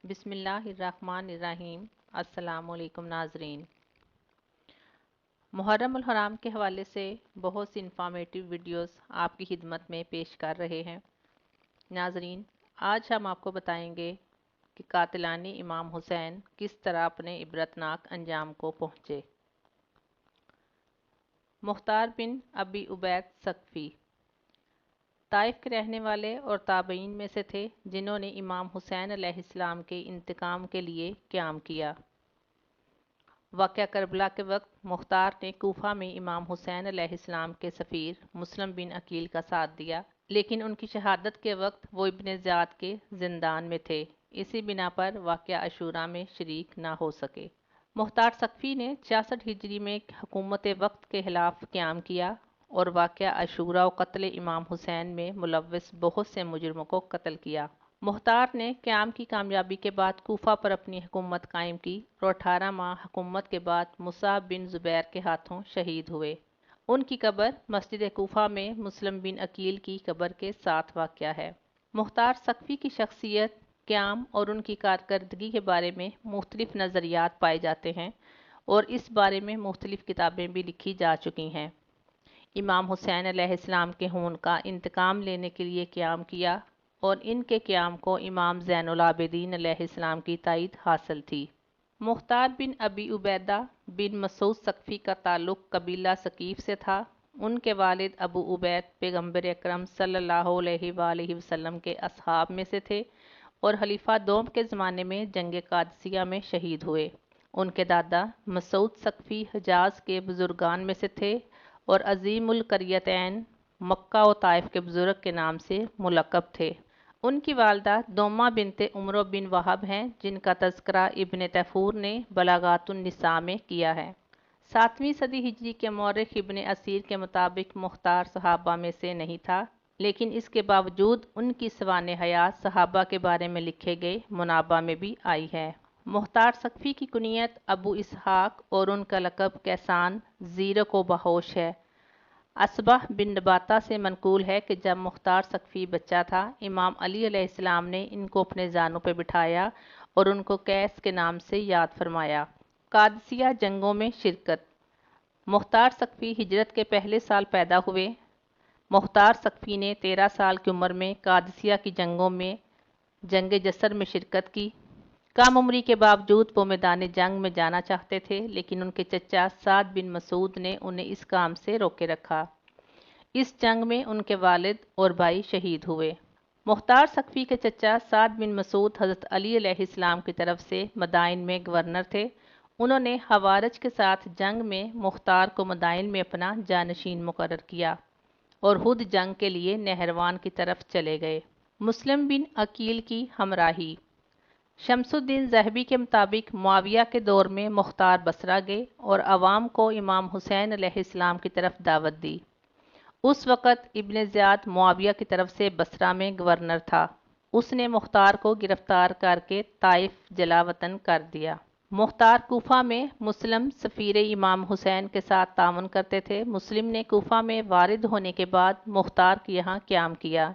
بسم اللہ الرحمن الرحیم۔ السلام علیکم ناظرین۔ محرم الحرام کے حوالے سے بہت سی انفارمیٹیو ویڈیوز آپ کی خدمت میں پیش کر رہے ہیں۔ ناظرین، آج ہم آپ کو بتائیں گے کہ قاتلان امام حسین کس طرح اپنے عبرتناک انجام کو پہنچے۔ مختار بن ابی عبید ثقفی طائف کے رہنے والے اور تابعین میں سے تھے جنہوں نے امام حسین علیہ السلام کے انتقام کے لیے قیام کیا۔ واقعہ کربلا کے وقت مختار نے کوفہ میں امام حسین علیہ السلام کے سفیر مسلم بن عقیل کا ساتھ دیا، لیکن ان کی شہادت کے وقت وہ ابن زیاد کے زندان میں تھے، اسی بنا پر واقعہ عاشوراء میں شریک نہ ہو سکے۔ مختار ثقفی نے 66 ہجری میں حکومت وقت کے خلاف قیام کیا اور واقعہ عاشوراء و قتل امام حسین میں ملوث بہت سے مجرموں کو قتل کیا۔ مختار نے قیام کی کامیابی کے بعد کوفہ پر اپنی حکومت قائم کی اور 18 ماہ حکومت کے بعد مصعب بن زبیر کے ہاتھوں شہید ہوئے۔ ان کی قبر مسجد کوفہ میں مسلم بن عقیل کی قبر کے ساتھ واقع ہے۔ مختار ثقفی کی شخصیت، قیام اور ان کی کارکردگی کے بارے میں مختلف نظریات پائے جاتے ہیں اور اس بارے میں مختلف کتابیں بھی لکھی جا چکی ہیں۔ امام حسین علیہ السلام کے خون کا انتقام لینے کے لیے قیام کیا اور ان کے قیام کو امام زین العابدین علیہ السلام کی تائید حاصل تھی۔ مختار بن ابی عبیدہ بن مسعود ثقفی کا تعلق قبیلہ ثقیف سے تھا۔ ان کے والد ابو عبید پیغمبر اکرم صلی اللہ علیہ وآلہ وسلم کے اصحاب میں سے تھے اور خلیفہ دوم کے زمانے میں جنگ قادسیہ میں شہید ہوئے۔ ان کے دادا مسعود ثقفی حجاز کے بزرگان میں سے تھے اور عظیم القریتین مکہ و طائف کے بزرگ کے نام سے ملقب تھے۔ ان کی والدہ دومہ بنت عمرو بن وہب ہیں جن کا تذکرہ ابن طیفور نے بلاغات النساء میں کیا ہے۔ 7ویں صدی ہجری کے مورخ ابن اسیر کے مطابق مختار صحابہ میں سے نہیں تھا، لیکن اس کے باوجود ان کی سوانح حیات صحابہ کے بارے میں لکھے گئے منابع میں بھی آئی ہے۔ مختار ثقفی کی کنیت ابو اسحاق اور ان کا لقب کیسان زیرک و باہوش ہے۔ اصبح بن نباتہ سے منقول ہے کہ جب مختار ثقفی بچہ تھا، امام علی علیہ السلام نے ان کو اپنے زانوں پہ بٹھایا اور ان کو قیس کے نام سے یاد فرمایا۔ قادسیہ جنگوں میں شرکت۔ مختار ثقفی ہجرت کے پہلے سال پیدا ہوئے۔ مختار ثقفی نے 13 سال کی عمر میں قادسیہ کی جنگوں میں جنگ جسر میں شرکت کی۔ کم عمری کے باوجود وہ میدان جنگ میں جانا چاہتے تھے، لیکن ان کے چچا سعد بن مسعود نے انہیں اس کام سے روکے رکھا۔ اس جنگ میں ان کے والد اور بھائی شہید ہوئے۔ مختار ثقفی کے چچا سعد بن مسعود حضرت علی علیہ السلام کی طرف سے مدائن میں گورنر تھے۔ انہوں نے خوارج کے ساتھ جنگ میں مختار کو مدائن میں اپنا جانشین مقرر کیا اور خود جنگ کے لیے نہروان کی طرف چلے گئے۔ مسلم بن عقیل کی ہمراہی۔ شمس الدین ذہبی کے مطابق معاویہ کے دور میں مختار بصرہ گئے اور عوام کو امام حسین علیہ السلام کی طرف دعوت دی۔ اس وقت ابن زیاد معاویہ کی طرف سے بصرہ میں گورنر تھا۔ اس نے مختار کو گرفتار کر کے طائف جلا وطن کر دیا۔ مختار کوفہ میں مسلم سفیر امام حسین کے ساتھ تعاون کرتے تھے۔ مسلم نے کوفہ میں وارد ہونے کے بعد مختار کے یہاں قیام کیا۔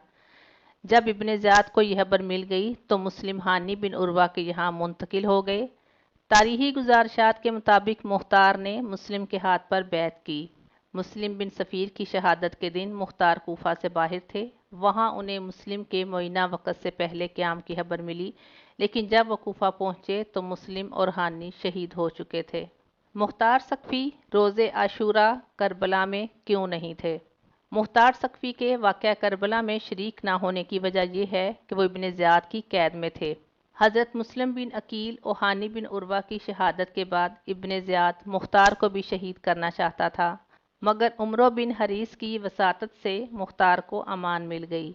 جب ابن زیاد کو یہ خبر مل گئی تو مسلم ہانی بن عروہ کے یہاں منتقل ہو گئے۔ تاریخی گزارشات کے مطابق مختار نے مسلم کے ہاتھ پر بیعت کی۔ مسلم بن سفیر کی شہادت کے دن مختار کوفہ سے باہر تھے۔ وہاں انہیں مسلم کے معینہ وقت سے پہلے قیام کی خبر ملی، لیکن جب وہ کوفہ پہنچے تو مسلم اور ہانی شہید ہو چکے تھے۔ مختار ثقفی روز عاشوراء کربلا میں کیوں نہیں تھے؟ مختار ثقفی کے واقعہ کربلا میں شریک نہ ہونے کی وجہ یہ ہے کہ وہ ابن زیاد کی قید میں تھے۔ حضرت مسلم بن عقیل اور ہانی بن عروہ کی شہادت کے بعد ابن زیاد مختار کو بھی شہید کرنا چاہتا تھا، مگر عمرو بن حریث کی وساطت سے مختار کو امان مل گئی،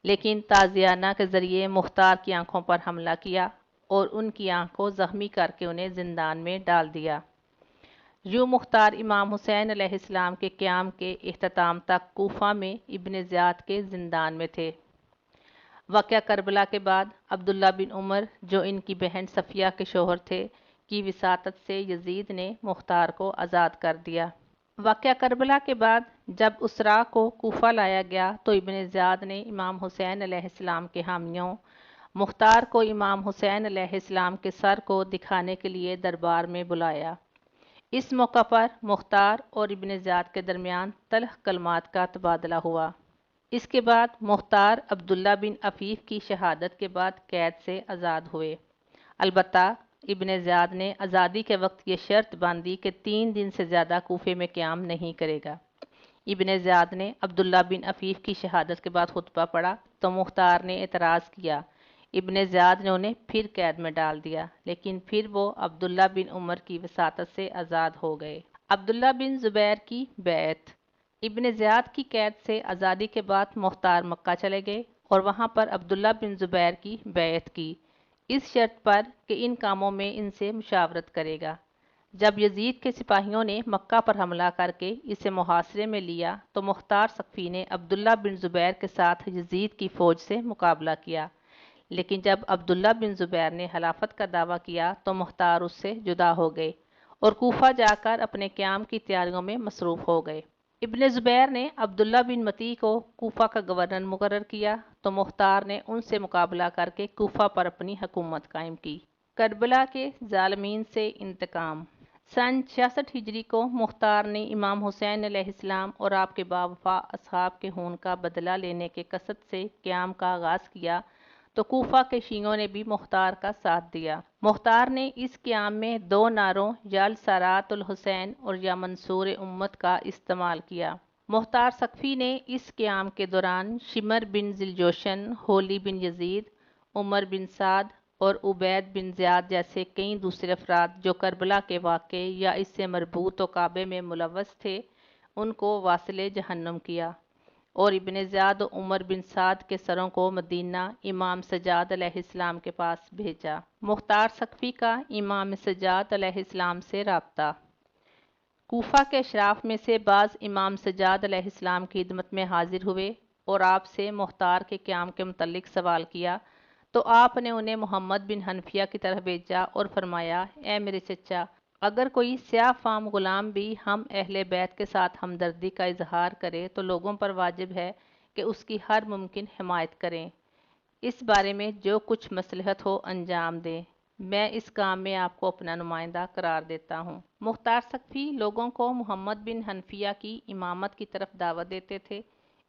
لیکن تازیانہ کے ذریعے مختار کی آنکھوں پر حملہ کیا اور ان کی آنکھ کو زخمی کر کے انہیں زندان میں ڈال دیا۔ یوں مختار امام حسین علیہ السلام کے قیام کے اختتام تک کوفہ میں ابن زیاد کے زندان میں تھے۔ واقعہ کربلا کے بعد عبداللہ بن عمر جو ان کی بہن صفیہ کے شوہر تھے کی وساطت سے یزید نے مختار کو آزاد کر دیا۔ واقعہ کربلا کے بعد جب اسرا کو کوفہ لایا گیا تو ابن زیاد نے امام حسین علیہ السلام کے حامیوں مختار کو امام حسین علیہ السلام کے سر کو دکھانے کے لیے دربار میں بلایا۔ اس موقع پر مختار اور ابن زیاد کے درمیان تلخ کلمات کا تبادلہ ہوا۔ اس کے بعد مختار عبداللہ بن عفیف کی شہادت کے بعد قید سے آزاد ہوئے۔ البتہ ابن زیاد نے آزادی کے وقت یہ شرط باندھی کہ 3 دن سے زیادہ کوفے میں قیام نہیں کرے گا۔ ابن زیاد نے عبداللہ بن عفیف کی شہادت کے بعد خطبہ پڑھا تو مختار نے اعتراض کیا۔ ابن زیاد نے انہیں پھر قید میں ڈال دیا، لیکن پھر وہ عبداللہ بن عمر کی وساطت سے آزاد ہو گئے۔ عبداللہ بن زبیر کی بیعت۔ ابن زیاد کی قید سے آزادی کے بعد مختار مکہ چلے گئے اور وہاں پر عبداللہ بن زبیر کی بیعت کی، اس شرط پر کہ ان کاموں میں ان سے مشاورت کرے گا۔ جب یزید کے سپاہیوں نے مکہ پر حملہ کر کے اسے محاصرے میں لیا تو مختار ثقفی نے عبداللہ بن زبیر کے ساتھ یزید کی فوج سے مقابلہ کیا، لیکن جب عبداللہ بن زبیر نے خلافت کا دعویٰ کیا تو مختار اس سے جدا ہو گئے اور کوفہ جا کر اپنے قیام کی تیاریوں میں مصروف ہو گئے۔ ابن زبیر نے عبداللہ بن متی کو کوفہ کا گورنر مقرر کیا تو مختار نے ان سے مقابلہ کر کے کوفہ پر اپنی حکومت قائم کی۔ کربلا کے ظالمین سے انتقام۔ سن 66 ہجری کو مختار نے امام حسین علیہ السلام اور آپ کے باوفا اصحاب کے خون کا بدلہ لینے کے قصد سے قیام کا آغاز کیا تو کوفہ کے شیعوں نے بھی مختار کا ساتھ دیا۔ مختار نے اس قیام میں 2 نعروں یا السارات الحسین اور یا منصور امت کا استعمال کیا۔ مختار ثقفی نے اس قیام کے دوران شمر بن ذیلجوشن، ہولی بن یزید، عمر بن سعد اور عبید بن زیاد جیسے کئی دوسرے افراد جو کربلا کے واقعے یا اس سے مربوط و کعبے میں ملوث تھے ان کو واصل جہنم کیا اور ابن زیاد و عمر بن سعد کے سروں کو مدینہ امام سجاد علیہ السلام کے پاس بھیجا۔ مختار ثقفی کا امام سجاد علیہ السلام سے رابطہ۔ کوفہ کے اشراف میں سے بعض امام سجاد علیہ السلام کی خدمت میں حاضر ہوئے اور آپ سے مختار کے قیام کے متعلق سوال کیا تو آپ نے انہیں محمد بن حنفیہ کی طرف بھیجا اور فرمایا، اے میرے چچا، اگر کوئی سیاہ فام غلام بھی ہم اہل بیت کے ساتھ ہمدردی کا اظہار کرے تو لوگوں پر واجب ہے کہ اس کی ہر ممکن حمایت کریں، اس بارے میں جو کچھ مصلحت ہو انجام دیں۔ میں اس کام میں آپ کو اپنا نمائندہ قرار دیتا ہوں۔ مختار ثقفی لوگوں کو محمد بن حنفیہ کی امامت کی طرف دعوت دیتے تھے،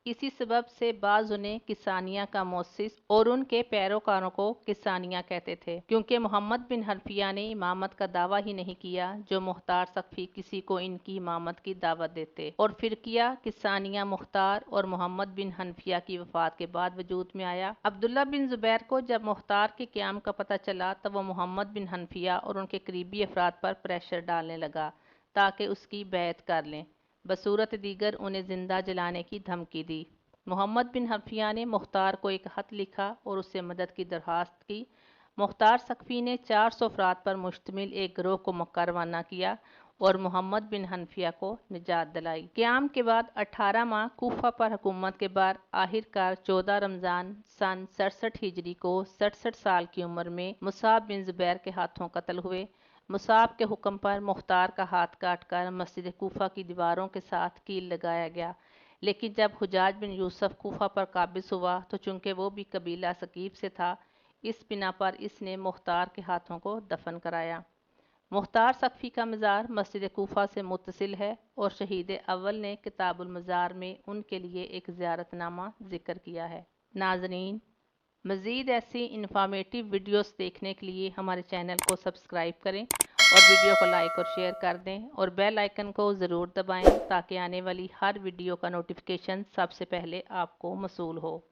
اسی سبب سے بعض انہیں کسانیہ کا مؤسس اور ان کے پیروکاروں کو کسانیہ کہتے تھے، کیونکہ محمد بن حنفیہ نے امامت کا دعویٰ ہی نہیں کیا جو مختار ثقفی کسی کو ان کی امامت کی دعوت دیتے، اور فرقیہ کسانیہ مختار اور محمد بن حنفیہ کی وفات کے بعد وجود میں آیا۔ عبداللہ بن زبیر کو جب مختار کے قیام کا پتہ چلا تو وہ محمد بن حنفیہ اور ان کے قریبی افراد پر پریشر ڈالنے لگا تاکہ اس کی بیعت کر لیں، بصورت دیگر انہیں زندہ جلانے کی دھمکی دی۔ محمد بن حنفیہ نے مختار کو ایک خط لکھا اور اس سے مدد کی درخواست کی۔ مختار ثقفی نے 400 افراد پر مشتمل ایک گروہ کو مکہ روانہ کیا اور محمد بن حنفیہ کو نجات دلائی۔ قیام کے بعد 18 ماہ کوفہ پر حکومت کے بعد آخرکار 14 رمضان سن 67 ہجری کو 67 سال کی عمر میں مصعب بن زبیر کے ہاتھوں قتل ہوئے۔ مصعب کے حکم پر مختار کا ہاتھ کاٹ کر مسجد کوفہ کی دیواروں کے ساتھ کیل لگایا گیا، لیکن جب حجاج بن یوسف کوفہ پر قابض ہوا تو چونکہ وہ بھی قبیلہ ثقیف سے تھا، اس بنا پر اس نے مختار کے ہاتھوں کو دفن کرایا۔ مختار ثقفی کا مزار مسجد کوفہ سے متصل ہے اور شہید اول نے کتاب المزار میں ان کے لیے ایک زیارت نامہ ذکر کیا ہے۔ ناظرین، مزید ایسی انفارمیٹیو ویڈیوز دیکھنے کے لیے ہمارے چینل کو سبسکرائب کریں اور ویڈیو کو لائک اور شیئر کر دیں اور بیل آئیکن کو ضرور دبائیں تاکہ آنے والی ہر ویڈیو کا نوٹیفیکیشن سب سے پہلے آپ کو موصول ہو۔